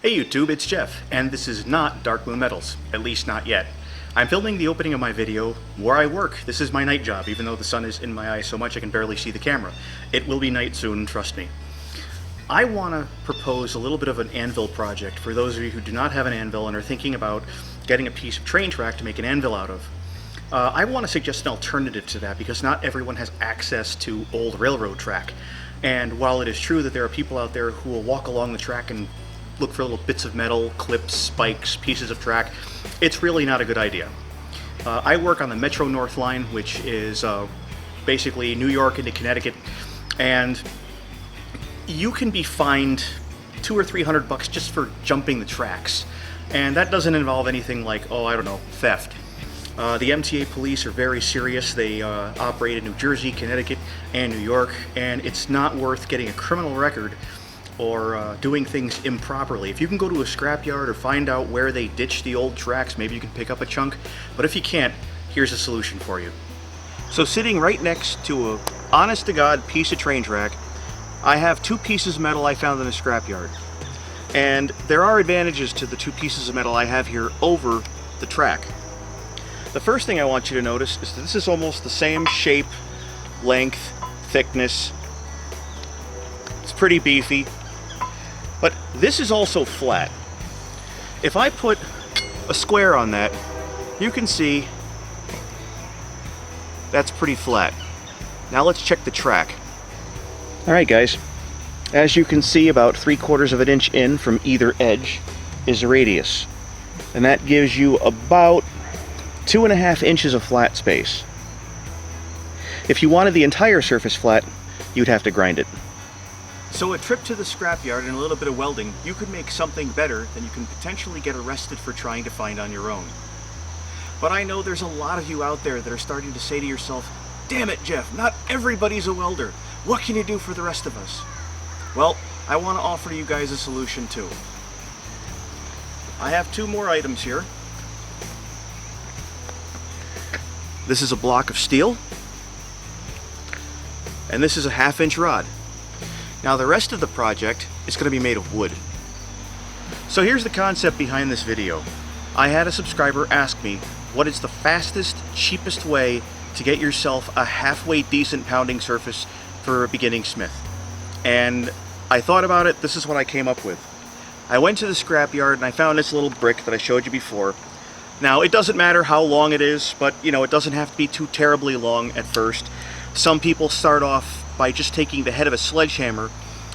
Hey YouTube, it's Jeff, and this is not Darkmoon Metals, at least not yet. I'm filming the opening of my video where I work. This is my night job, even though the sun is in my eyes so much I can barely see the camera. It will be night soon, trust me. I want to propose a little bit of an anvil project for those of you who do not have an anvil and are thinking about getting a piece of train track to make an anvil out of. I want to suggest an alternative to that because not everyone has access to old railroad track. And while it is true that there are people out there who will walk along the track and look for little bits of metal, clips, spikes, pieces of track, it's really not a good idea. I work on the Metro North line, which is basically New York into Connecticut, and you can be fined $200 or $300 just for jumping the tracks. And that doesn't involve anything like, oh, I don't know, theft. The MTA police are very serious. They operate in New Jersey, Connecticut, and New York, and it's not worth getting a criminal record or doing things improperly. If you can go to a scrapyard or find out where they ditched the old tracks, maybe you can pick up a chunk. But if you can't, here's a solution for you. So sitting right next to a honest-to-God piece of train track, I have two pieces of metal I found in a scrapyard. And there are advantages to the two pieces of metal I have here over the track. The first thing I want you to notice is that this is almost the same shape, length, thickness. It's pretty beefy. But this is also flat. If I put a square on that, you can see that's pretty flat. Now let's check the track. Alright guys, as you can see, about 3/4 of an inch in from either edge is a radius. And that gives you about 2.5 inches of flat space. If you wanted the entire surface flat, you'd have to grind it. So a trip to the scrapyard and a little bit of welding, you could make something better than you can potentially get arrested for trying to find on your own. But I know there's a lot of you out there that are starting to say to yourself, damn it Jeff, not everybody's a welder. What can you do for the rest of us? Well, I want to offer you guys a solution too. I have two more items here. This is a block of steel, and this is a 1/2 inch rod. Now the rest of the project is going to be made of wood. So here's the concept behind this video. I had a subscriber ask me what is the fastest, cheapest way to get yourself a halfway decent pounding surface for a beginning smith. And I thought about it. This is what I came up with. I went to the scrapyard and I found this little brick that I showed you before. Now it doesn't matter how long it is, but you know, it doesn't have to be too terribly long at first. Some people start off by just taking the head of a sledgehammer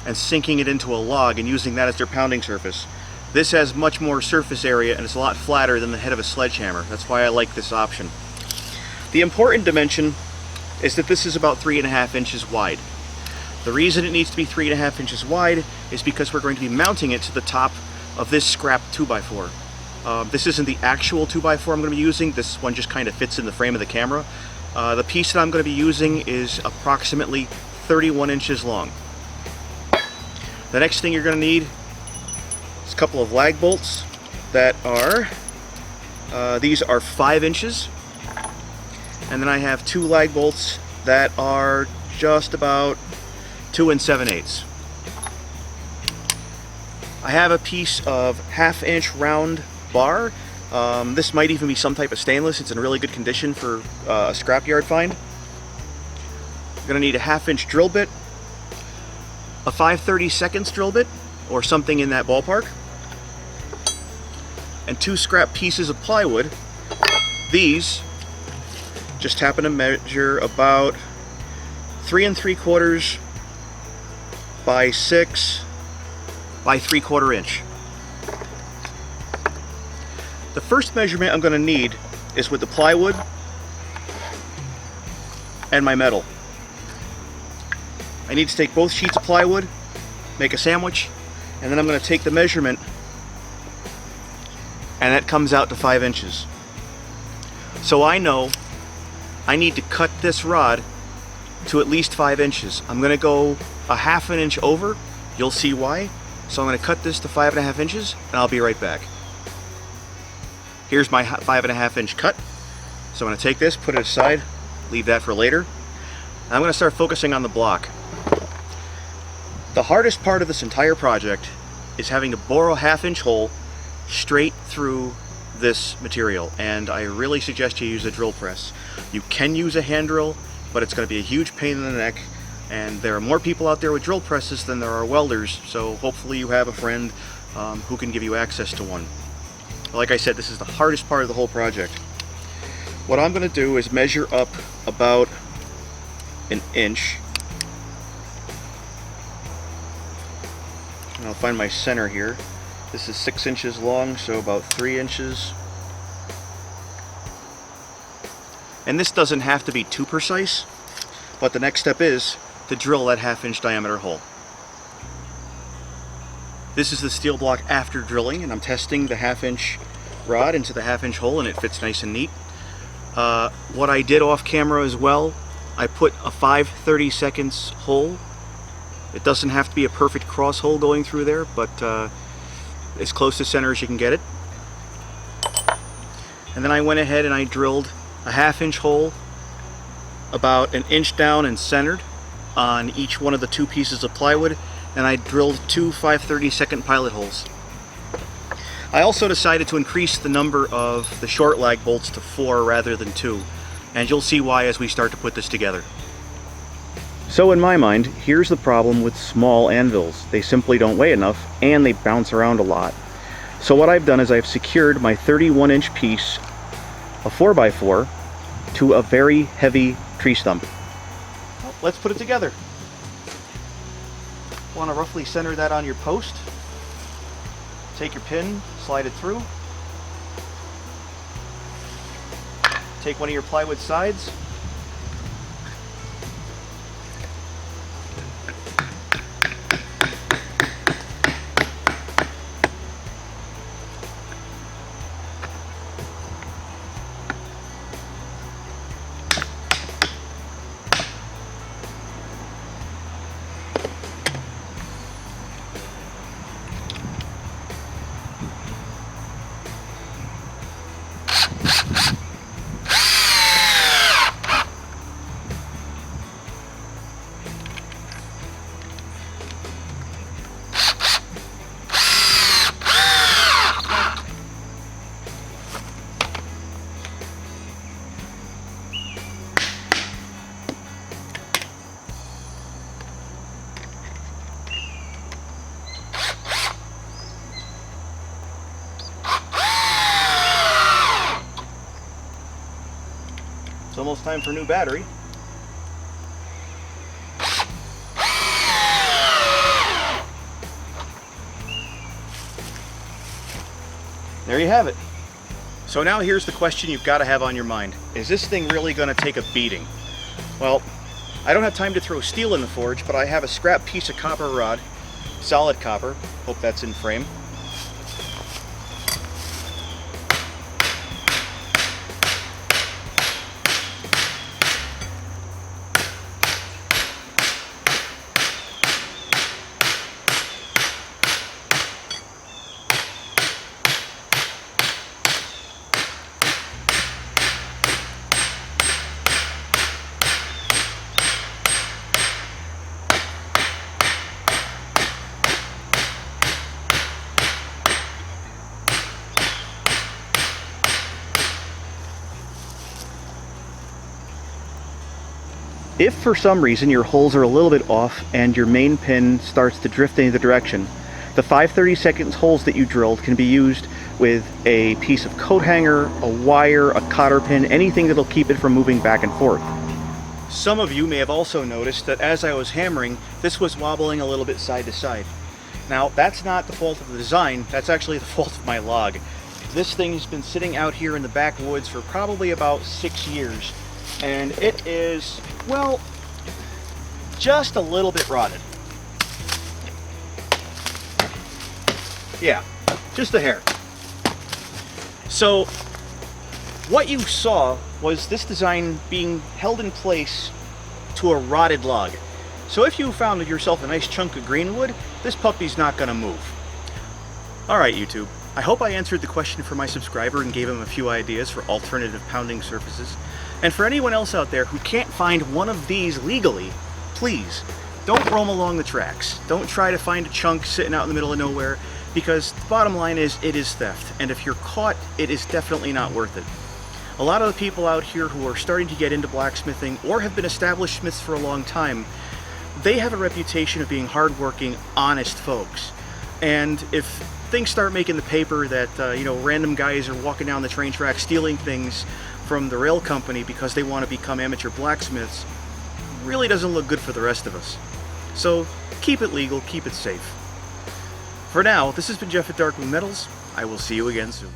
and sinking it into a log and using that as their pounding surface. This has much more surface area and it's a lot flatter than the head of a sledgehammer. That's why I like this option. The important dimension is that this is about 3.5 inches wide. The reason it needs to be 3.5 inches wide is because we're going to be mounting it to the top of this scrap 2x4. This isn't the actual 2x4 I'm going to be using. This one just kind of fits in the frame of the camera. The piece that I'm going to be using is approximately 31 inches long. The next thing you're going to need is a couple of lag bolts that are, these are 5 inches. And then I have two lag bolts that are just about 2 7/8. I have a piece of 1/2 inch round bar. This might even be some type of stainless. It's in really good condition for a scrapyard find. You're going to need a 1/2 inch drill bit, a 5/32 drill bit, or something in that ballpark, and two scrap pieces of plywood. These just happen to measure about 3 3/4 by 6 by 3/4 inch. The first measurement I'm going to need is with the plywood and my metal. I need to take both sheets of plywood, make a sandwich, and then I'm going to take the measurement, and that comes out to 5 inches. So I know I need to cut this rod to at least 5 inches. I'm going to go a 1/2 inch over. You'll see why. So I'm going to cut this to 5.5 inches, and I'll be right back. Here's my 5.5 inch cut. So I'm going to take this, put it aside, leave that for later. I'm going to start focusing on the block. The hardest part of this entire project is having to bore a 1/2-inch hole straight through this material, and I really suggest you use a drill press. You can use a hand drill, but it's going to be a huge pain in the neck, and there are more people out there with drill presses than there are welders, so hopefully you have a friend who can give you access to one. Like I said, this is the hardest part of the whole project. What I'm going to do is measure up about an inch, and I'll find my center here. This is 6 inches long, so about 3 inches. And this doesn't have to be too precise, but the next step is to drill that 1/2-inch diameter hole. This is the steel block after drilling, and I'm testing the 1/2-inch rod into the 1/2-inch hole, and it fits nice and neat. What I did off camera as well, I put a 5/32 hole. It doesn't have to be a perfect cross hole going through there, but as close to center as you can get it. And then I went ahead and I drilled a 1/2-inch hole about an inch down and centered on each one of the 2 pieces of plywood, and I drilled 2 5/32 pilot holes. I also decided to increase the number of the short lag bolts to 4 rather than 2, and you'll see why as we start to put this together. So in my mind, here's the problem with small anvils. They simply don't weigh enough, and they bounce around a lot. So what I've done is I've secured my 31-inch piece of 4x4 to a very heavy tree stump. Well, let's put it together. Want to roughly center that on your post. Take your pin, slide it through. Take one of your plywood sides. It's almost time for a new battery. There you have it. So now here's the question you've got to have on your mind. Is this thing really going to take a beating? Well, I don't have time to throw steel in the forge, but I have a scrap piece of copper rod, solid copper. Hope that's in frame. If for some reason your holes are a little bit off and your main pin starts to drift in either direction, the 5/32 holes that you drilled can be used with a piece of coat hanger, a wire, a cotter pin, anything that'll keep it from moving back and forth. Some of you may have also noticed that as I was hammering, this was wobbling a little bit side to side. Now, that's not the fault of the design, that's actually the fault of my log. This thing's been sitting out here in the backwoods for probably about 6 years, and it is, well, just a little bit rotted. Yeah, just a hair. So what you saw was this design being held in place to a rotted log. So if you found yourself a nice chunk of greenwood, this puppy's not gonna move. Alright YouTube, I hope I answered the question for my subscriber and gave him a few ideas for alternative pounding surfaces. And for anyone else out there who can't find one of these legally, please Don't roam along the tracks. Don't try to find a chunk sitting out in the middle of nowhere, because the bottom line is it is theft, and if you're caught, it is definitely not worth it. A lot of the people out here who are starting to get into blacksmithing or have been established smiths for a long time, they have a reputation of being hardworking, honest folks. And if things start making the paper that random guys are walking down the train track stealing things from the rail company because they want to become amateur blacksmiths, really doesn't look good for the rest of us. So keep it legal, keep it safe. For now, this has been Jeff at Darkmoon Metals. I will see you again soon.